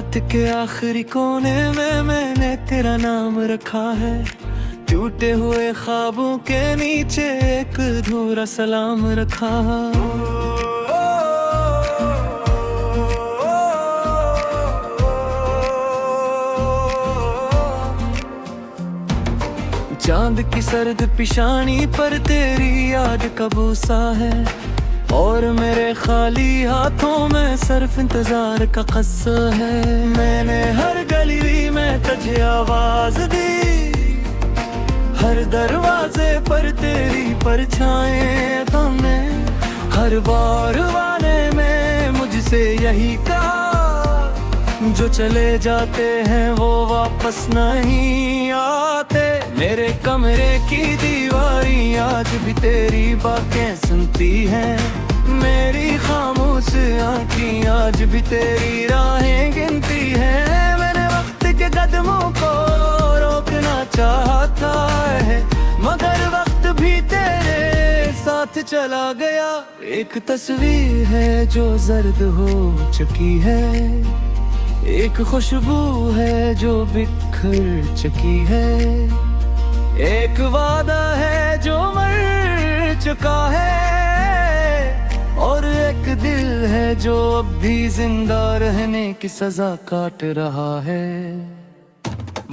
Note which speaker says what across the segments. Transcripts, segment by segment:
Speaker 1: रात के आखिरी कोने में मैंने तेरा नाम रखा है। टूटे हुए ख्वाबों के नीचे एक अधूरा सलाम रखा। चांद की सर्द पिशानी पर तेरी याद का बूसा है, और मेरे खाली हाथों में सिर्फ इंतजार का कस्सा है। मैंने हर गली में तुझे आवाज दी, हर दरवाजे पर तेरी परछाएं थामे। हर बार वाले में मुझसे यही कहा, जो चले जाते हैं वो वापस नहीं आते। मेरे कमरे की दीवारी आज भी तेरी बातें सुनती हैं, मेरी खामोश आँखें आज भी तेरी राहें गिनती हैं। मैंने वक्त के कदमों को रोकना चाहता है, मगर वक्त भी तेरे साथ चला गया। एक तस्वीर है जो जर्द हो चुकी है, एक खुशबू है जो बिखर चुकी है, एक वादा है जो मर चुका है, और एक दिल है जो अब भी जिंदा रहने की सजा काट रहा है।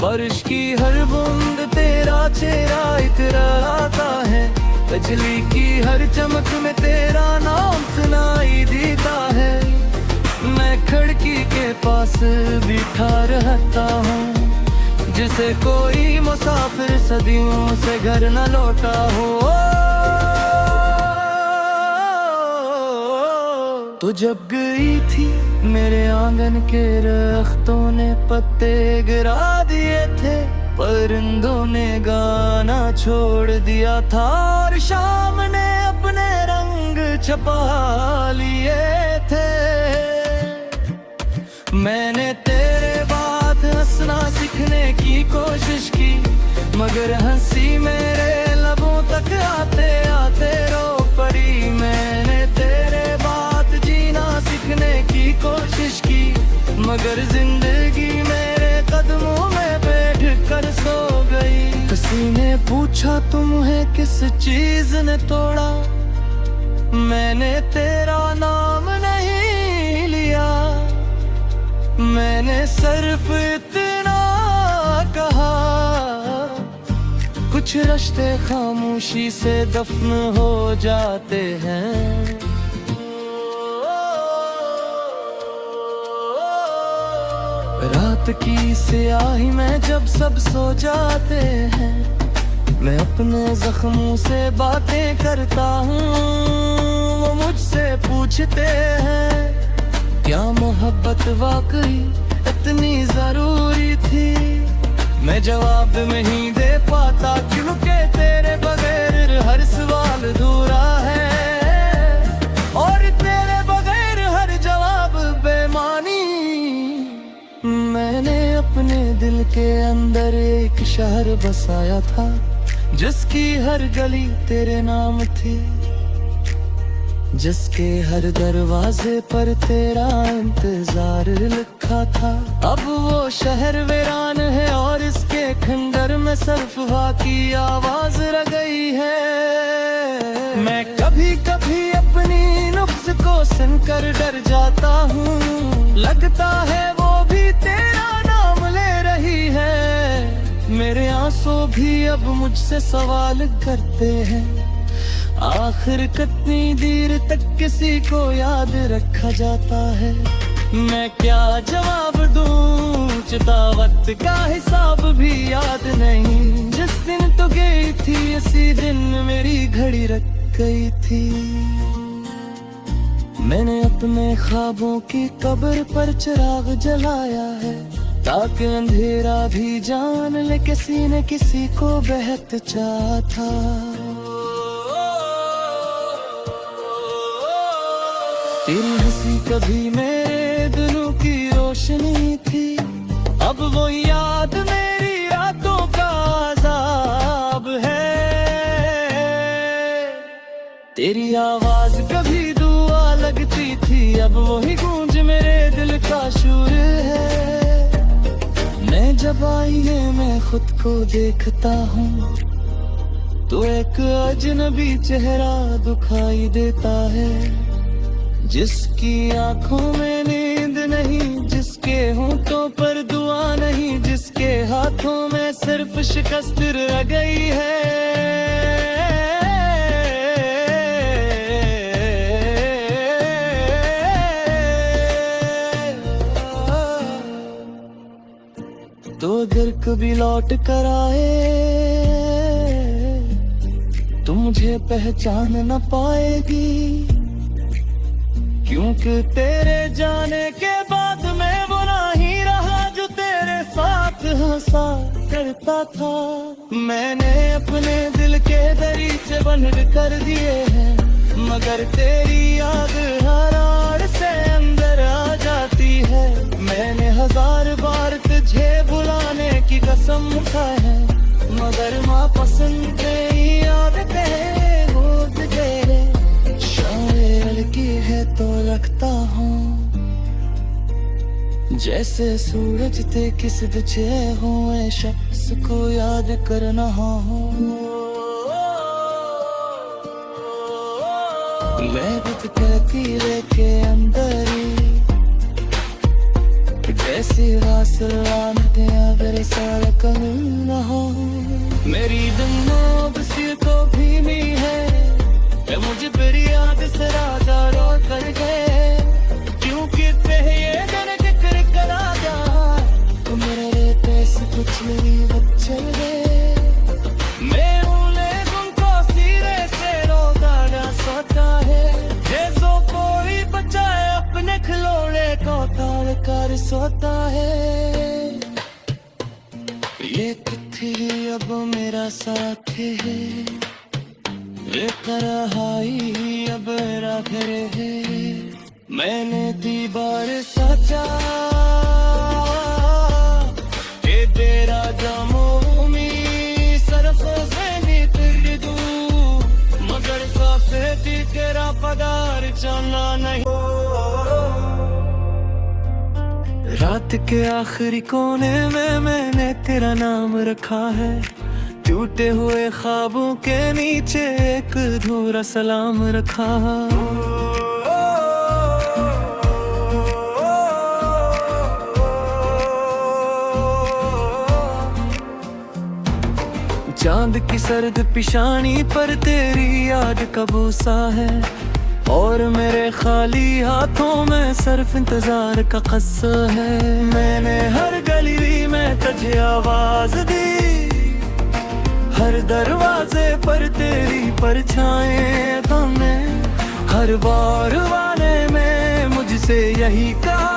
Speaker 1: बारिश की हर बूंद तेरा चेहरा इतराता है, बिजली की हर चमक में तेरा नाम सुनाई देता है। मैं खिड़की के पास बैठा रहता हूँ, जिसे कोई मुसाफिर सदियों से घर न लौटा हो। तो जब गई थी मेरे आंगन के दरख्तों ने पत्ते गिरा दिए थे, परिंदों ने गाना छोड़ दिया था, और शाम ने अपने रंग छपा लिए थे। मैंने तेरे बात हंसना सीखने की कोशिश की, मगर हंसी मेरे लबों तक आते आते रो पड़ी। मैंने तेरे बात जीना सीखने की कोशिश की, मगर जिंदगी मेरे कदमों में बैठ कर सो गई। किसी ने पूछा तुम्हें किस चीज ने तोड़ा, मैंने तेरा नाम नहीं लिया, मैंने सिर्फ इतना कहा, कुछ रिश्ते खामोशी से दफन हो जाते हैं। रात की स्याही में जब सब सो जाते हैं, मैं अपने जख्मों से बातें करता हूँ। वो मुझसे पूछते हैं क्या मोहब्बत वाकई इतनी जरूरी थी। मैं जवाब नहीं दे पाता, क्योंकि तेरे बगैर हर सवाल अधूरा है, और तेरे बगैर हर जवाब बेमानी। मैंने अपने दिल के अंदर एक शहर बसाया था, जिसकी हर गली तेरे नाम थी, जिसके हर दरवाजे पर तेरा इंतजार लिखा था। अब वो शहर वीरान है, और इसके खंडर में सिर्फ वहाँ की आवाज रह गई है। मैं कभी कभी अपनी नुक्स को सुनकर डर जाता हूँ, लगता है वो भी तेरा नाम ले रही है। मेरे आंसू भी अब मुझसे सवाल करते हैं, आखिर कितनी देर तक किसी को याद रखा जाता है। मैं क्या जवाब दूं, चिता वक्त का हिसाब भी याद नहीं। जिस दिन तो गई थी इसी दिन मेरी घड़ी रख गई थी। मैंने अपने ख्वाबों की कब्र पर चिराग जलाया है, ताकि अंधेरा भी जान ले किसी न किसी को बेहद चाहा था। तेरी हंसी कभी मेरे दिलों की रोशनी थी, अब वो याद मेरी रातों का अज़ाब है। तेरी आवाज कभी दुआ लगती थी, अब वही गूंज मेरे दिल का शूर है। मैं जब आईने में खुद को देखता हूँ तो एक अजनबी चेहरा दिखाई देता है, जिसकी आंखों में नींद नहीं, जिसके होंठों पर दुआ नहीं, जिसके हाथों में सिर्फ शिकस्त रह गई है। तो अगर कभी लौट कर आए तो मुझे पहचान न पाएगी, क्योंकि तेरे जाने के बाद मैं वो नहीं रहा जो तेरे साथ हंसा करता था। मैंने अपने दिल के दरीचे बंद कर दिए हैं, मगर तेरी याद हर आड़ से अंदर आ जाती है। मैंने 1000 बार तुझे बुलाने की कसम खाई है, मगर माँ पसंद नहीं आदतें हो तेरे। शायर की है तो लगता हूँ जैसे सूरज थे किस बचे हुए शख्स को याद करना हो। मैं भी कहती लेके अंदर ही जैसी रासलान थे अगर साल कहना हो। मेरी दुनिया बसी को भीमी है, मुझे फिर याद से राजा रो कर गए, क्योंकि ये दिन जिक्र करा जा तो मेरे पैसे कुछ नहीं बच्चे गए। मैं उले तुमको सिरे से रोजाना सोता है, जैसो कोई बचाए अपने खिलौने को ताड़ कर सोता है। ये किथे अब मेरा साथ है, ये तरहाई अब मेरा घर है। मैंने दीवार सजा ये तेरा जमोमी सरफ से नितर दू, मगर सासे तेरा पदार चलना नहीं। रात के आखिरी कोने में मैंने तेरा नाम रखा है, टूटे हुए ख्वाबों के नीचे एक अधूरा सलाम रखा। चांद की सर्द पिशानी पर तेरी याद का बूसा है, और मेरे खाली हाथों में सिर्फ इंतजार का कस्सा है। मैंने हर गली में तुझे आवाज दी, हर दरवाजे पर तेरी परछाएं थामे, हर बार वाले में मुझसे यही कहा,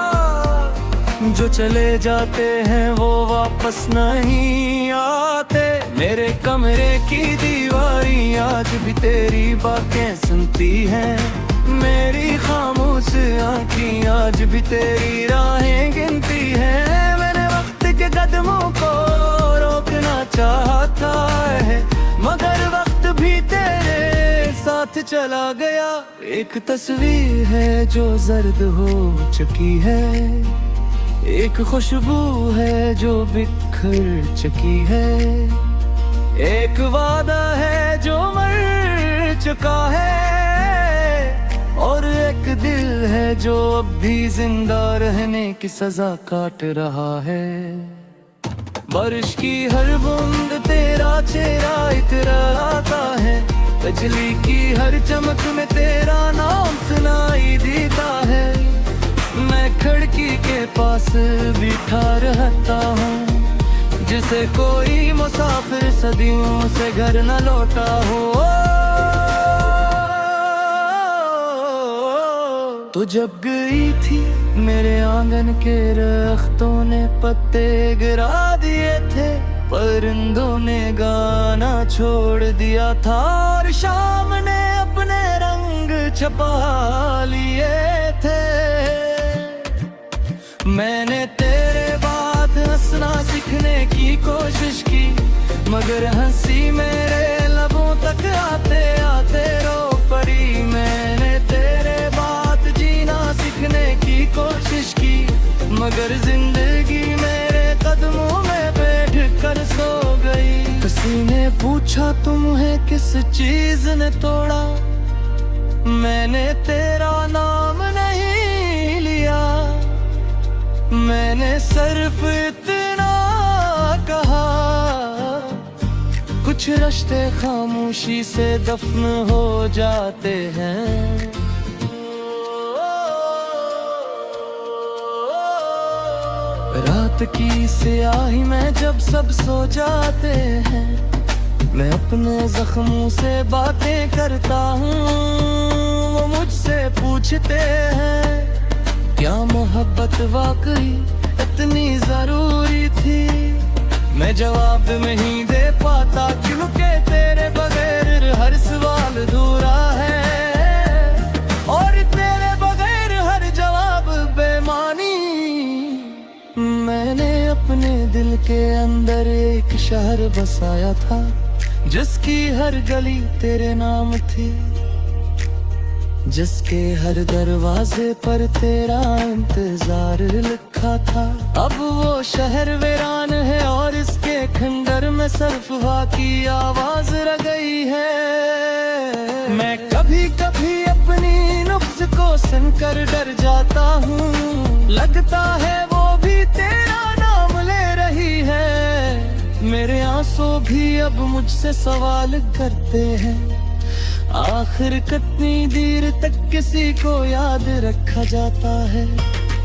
Speaker 1: जो चले जाते हैं वो वापस नहीं आते। मेरे कमरे की दीवारी आज भी तेरी बातें सुनती हैं, मेरी खामोश आँखें आज भी तेरी राहें गिनती हैं। मैंने वक्त के कदमों को रोकना चाहता है, मगर वक्त भी तेरे साथ चला गया। एक तस्वीर है जो जर्द हो चुकी है, एक खुशबू है जो बिखर चुकी है, एक वादा है जो मर चुका है, और एक दिल है जो अब भी जिंदा रहने की सजा काट रहा है। बारिश की हर बूंद तेरा चेहरा इतराता है, बिजली की हर चमक में तेरा नाम सुनाई देता है। मैं खिड़की के पास बैठा रहता हूँ, जिसे कोई मुसाफिर सदियों से घर न लौटा हो। तो जब गई थी मेरे आंगन के दरख्तों ने पत्ते गिरा दिए थे, परिंदों ने गाना छोड़ दिया था, और शाम ने अपने रंग छपा लिए थे। मैंने तेरे बात हंसना सीखने की कोशिश की, मगर हंसी मेरे लबों तक आते आते रो पड़ी। मैंने तेरे बात मगर जिंदगी मेरे कदमों में बैठ कर सो गई। किसी ने पूछा तुम्हें किस चीज ने तोड़ा, मैंने तेरा नाम नहीं लिया, मैंने सिर्फ इतना कहा, कुछ रिश्ते खामोशी से दफन हो जाते हैं। रात की स्याही में जब सब सो जाते हैं, मैं अपने जख्मों से बातें करता हूँ। वो मुझसे पूछते हैं क्या मोहब्बत वाकई इतनी जरूरी थी। मैं जवाब नहीं दे पाता क्योंकि तेरे बगैर हर सवाल अधूरा है, और तेरे बगैर हर जवाब बेमानी। मैंने अपने दिल के अंदर एक शहर बसाया था, जिसकी हर गली तेरे नाम थी, जिसके हर दरवाजे पर तेरा इंतजार लिखा था। अब वो शहर वीरान है और इसके खंडर में सिर्फ वहाँ की आवाज रह गई है। मैं कभी कभी अपनी नुक्स को सुनकर डर जाता हूँ, लगता है वो भी तेरा नाम ले रही है। मेरे आंसू भी अब मुझसे सवाल करते हैं, आखिर कितनी देर तक किसी को याद रखा जाता है।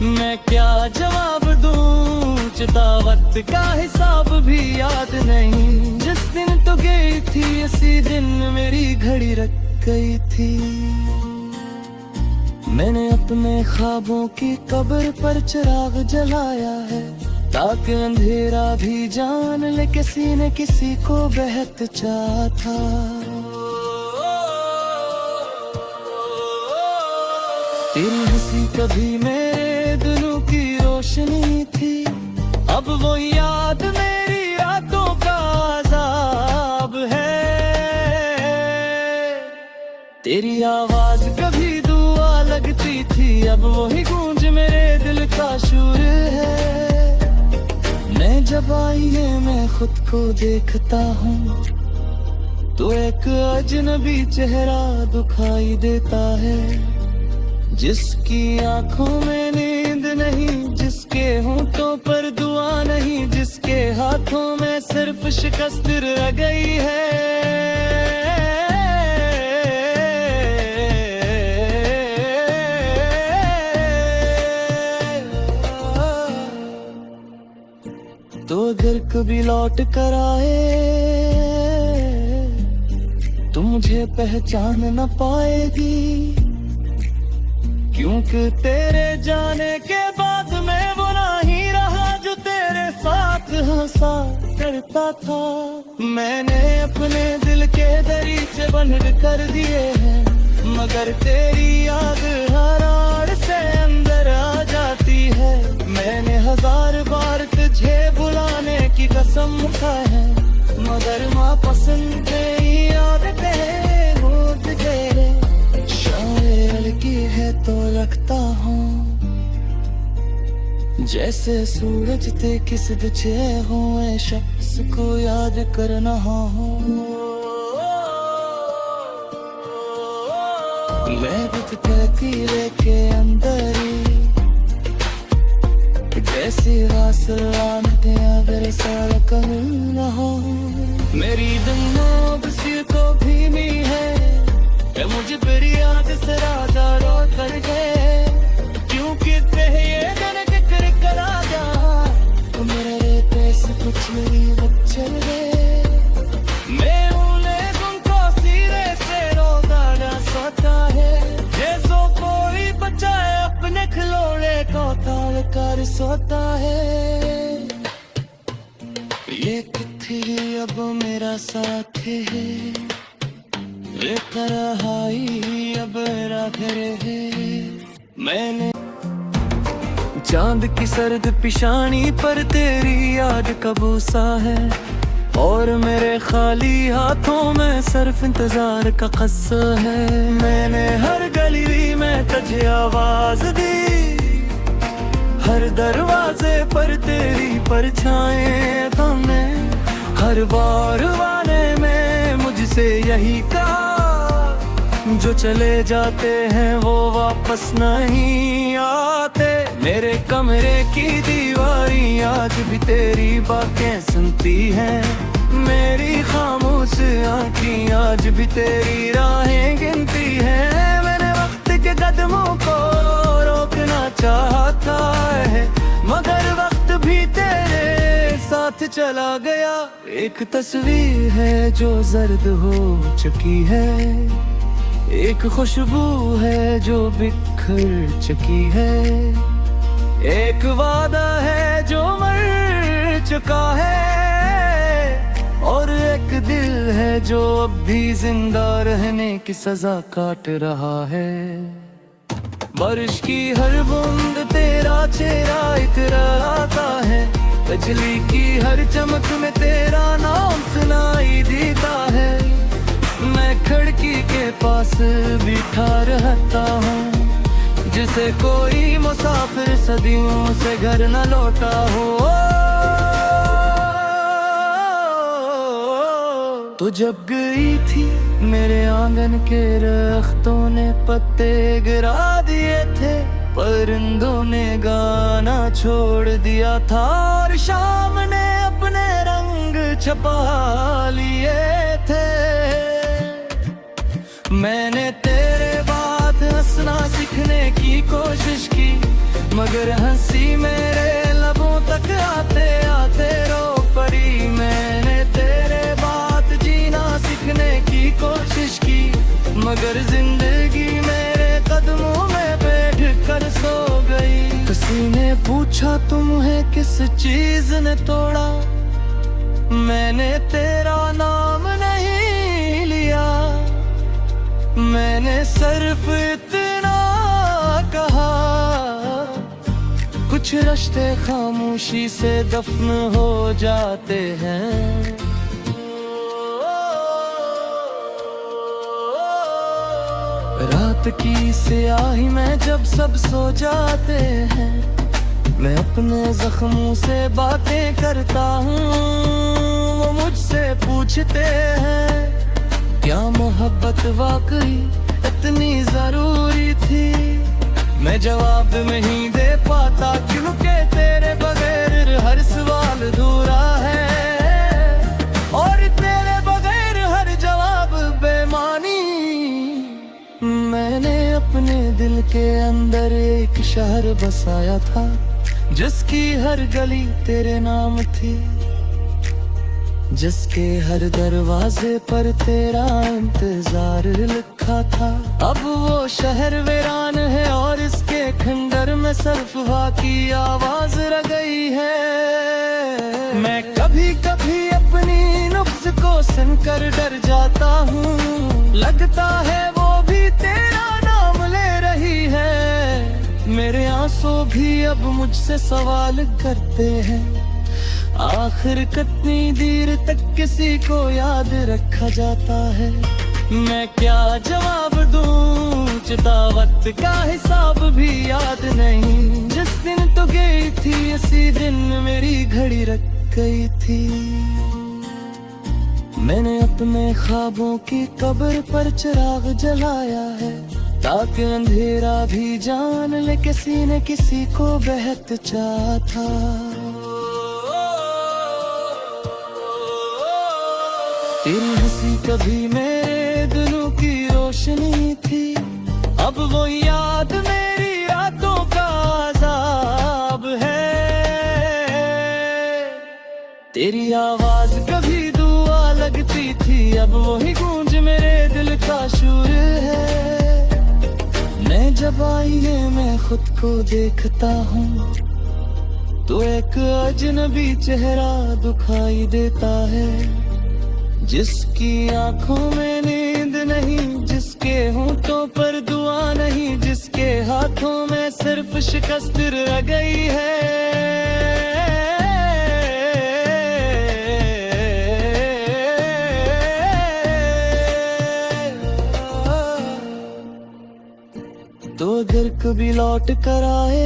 Speaker 1: मैं क्या जवाब दूं, चितावत का हिसाब भी याद नहीं। जिस दिन तो गई थी इसी दिन मेरी घड़ी रख गई थी। मैंने अपने ख्वाबों की कब्र पर चिराग जलाया है, ताकि अंधेरा भी जान ले किसी न किसी को बेहद चाहा था। तेरी हंसी कभी मेरे दिलों की रोशनी थी, अब वो याद मेरी रातों का अज़ाब है। तेरी आवाज कभी दुआ लगती थी, अब वही गूंज मेरे दिल का शूर है। मैं जब आईने में खुद को देखता हूँ, तो एक अजनबी चेहरा दिखाई देता है, जिसकी आंखों में नींद नहीं, जिसके होंठों पर दुआ नहीं, जिसके हाथों में सिर्फ शिकस्त रह गई है। तो अगर कभी लौट कर आए तो मुझे पहचान न पाएगी, क्योंकि तेरे जाने के बाद मैं वो नहीं रहा जो तेरे साथ हंसा करता था। मैंने अपने दिल के दरीचे बंद कर दिए हैं, मगर तेरी याद हर आड़ से अंदर आ जाती है। मैंने 1000 बार तुझे बुलाने की कसम खाई है, मगर माँ पसंद नहीं आदतें होत गए। की है तो लगता हूँ जैसे सूरज ते किस बचे हुए शख्स को याद करना हो। मैं बुत तकीले के अंदर ही जैसी रासलान थे अगर सारा करना हो। मेरी दुनिया बसी तो भीमी है, मुझे तेरी याद से राजा रो कर गए, क्योंकि तेरे ये दिन जिक्र करा जा। तो मेरे रेते से कुछ मेरी बच्चे गए, मैं उन्हें तुमको सीरे से रोजाना सोता है। जैसो कोई बचाए अपने खिलौने को ताल कर सोता है। ये कितनी अब मेरा साथ है, अब मैंने चांद की सर्द पिशानी पर तेरी याद का बूसा है, और मेरे खाली हाथों में सिर्फ इंतजार का कस्सा है। मैंने हर गली में तुझे आवाज दी, हर दरवाजे पर तेरी परछाएं थामे, हर बार वाने में मुझसे यही कहा, जो चले जाते हैं वो वापस नहीं आते। मेरे कमरे की दीवारी आज भी तेरी बातें सुनती हैं, मेरी खामोश आँखें आज भी तेरी राहें गिनती हैं। मैंने वक्त के कदमों को रोकना चाहता है, मगर वक्त भी तेरे साथ चला गया। एक तस्वीर है जो जर्द हो चुकी है, एक खुशबू है जो बिखर चुकी है, एक वादा है जो मर चुका है, और एक दिल है जो अब भी जिंदा रहने की सजा काट रहा है। बारिश की हर बूंद तेरा चेहरा इतराता है, बिजली की हर चमक में तेरा नाम सुनाई देता है। मैं खिड़की के पास बैठा रहता हूँ, जिसे कोई मुसाफिर सदियों से घर न लौटा हो। तो जब गई थी मेरे आंगन के दरख्तों ने पत्ते गिरा दिए थे, परिंदों ने गाना छोड़ दिया था, और शाम ने अपने रंग छपा लिए थे। मैंने तेरे बात हंसना सीखने की कोशिश की, मगर हंसी मेरे लबों तक आते आते रो पड़ी। मैंने तेरे बात जीना सीखने की कोशिश की, मगर जिंदगी मेरे कदमों में बैठ कर सो गई। किसी ने पूछा तुम्हें किस चीज ने तोड़ा, मैंने तेरा नाम नहीं लिया, मैंने सिर्फ इतना कहा, कुछ रिश्ते खामोशी से दफन हो जाते हैं। रात की स्याही में जब सब सो जाते हैं, मैं अपने जख्मों से बातें करता हूँ। वो मुझसे पूछते हैं क्या मोहब्बत वाकई इतनी जरूरी थी, मैं जवाब नहीं दे पाता, क्योंकि तेरे बगैर हर सवाल अधूरा है, और तेरे बगैर हर जवाब बेमानी। मैंने अपने दिल के अंदर एक शहर बसाया था, जिसकी हर गली तेरे नाम थी, जिसके हर दरवाजे पर तेरा इंतजार लिखा था। अब वो शहर वीरान है और इसके खंडर में सिर्फ वहाँ की आवाज रह गई है। मैं कभी कभी अपनी नुक्स को सुनकर डर जाता हूँ, लगता है वो भी तेरा नाम ले रही है। मेरे आंसू भी अब मुझसे सवाल करते हैं, आखिर कितनी देर तक किसी को याद रखा जाता है। मैं क्या जवाब दूं, चिता वक्त का हिसाब भी याद नहीं। जिस दिन तो गई थी उसी दिन मेरी घड़ी रख गई थी। मैंने अपने ख्वाबों की कब्र पर चिराग जलाया है, ताकि अंधेरा भी जान ले किसी न किसी को बेहद चाहा था। तेरी हंसी कभी मेरे दिलों की रोशनी थी, अब वो याद मेरी रातों का अज़ाब है। तेरी आवाज कभी दुआ लगती थी, अब वही गूंज मेरे दिल का शूर है। मैं जब आईने में खुद को देखता हूँ, तो एक अजनबी चेहरा दिखाई देता है, जिसकी आंखों में नींद नहीं, जिसके होंठों पर दुआ नहीं, जिसके हाथों में सिर्फ शिकस्त रह गई है। तो अगर कभी लौट कर आए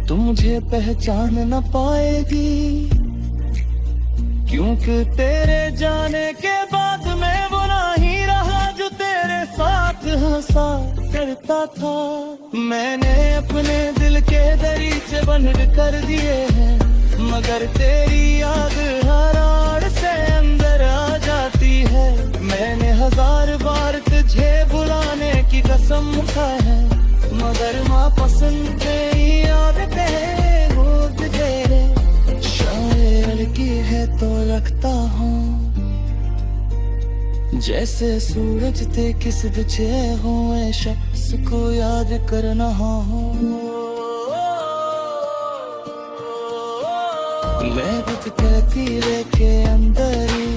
Speaker 1: तू मुझे पहचान न पाएगी, क्योंकि तेरे जाने के बाद मैं वो नहीं रहा जो तेरे साथ हंसा करता था। मैंने अपने दिल के दरीचे बंद कर दिए हैं, मगर तेरी याद हर आड़ से अंदर आ जाती है। मैंने 1000 बार तुझे बुलाने की कसम खाई है, मगर माँ पसंद तेरी आदतें हो तेरे। शायर की है तो लगता हूँ जैसे सूरज ते किस बिछे हुए शख्स को याद करना हो। मैं खुद कहती के अंदर ही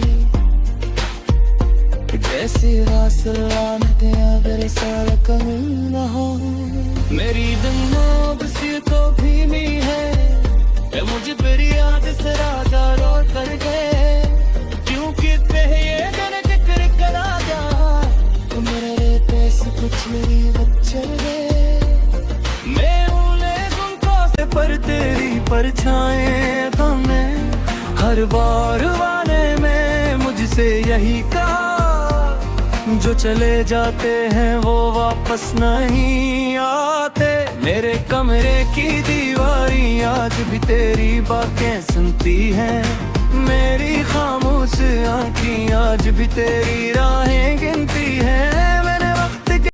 Speaker 1: जैसी रासलान ते अगर साल करना हो। मेरी दिमाग सी तो भीनी है, मुझे तेरी याद से राजा रो कर गए, क्योंकि तेरे ये दिन जिक्र करा जा तो मेरे पैसे कुछ मेरी बच्चे गए। मैं उन्हें सुनता से पर तेरी परछाएं थामे हर बार वाने में मुझसे यही कहा, जो चले जाते हैं वो वापस नहीं आते। मेरे कमरे की दीवारें आज भी तेरी बातें सुनती हैं, मेरी खामोश आँखें आज भी तेरी राहें गिनती हैं। मैं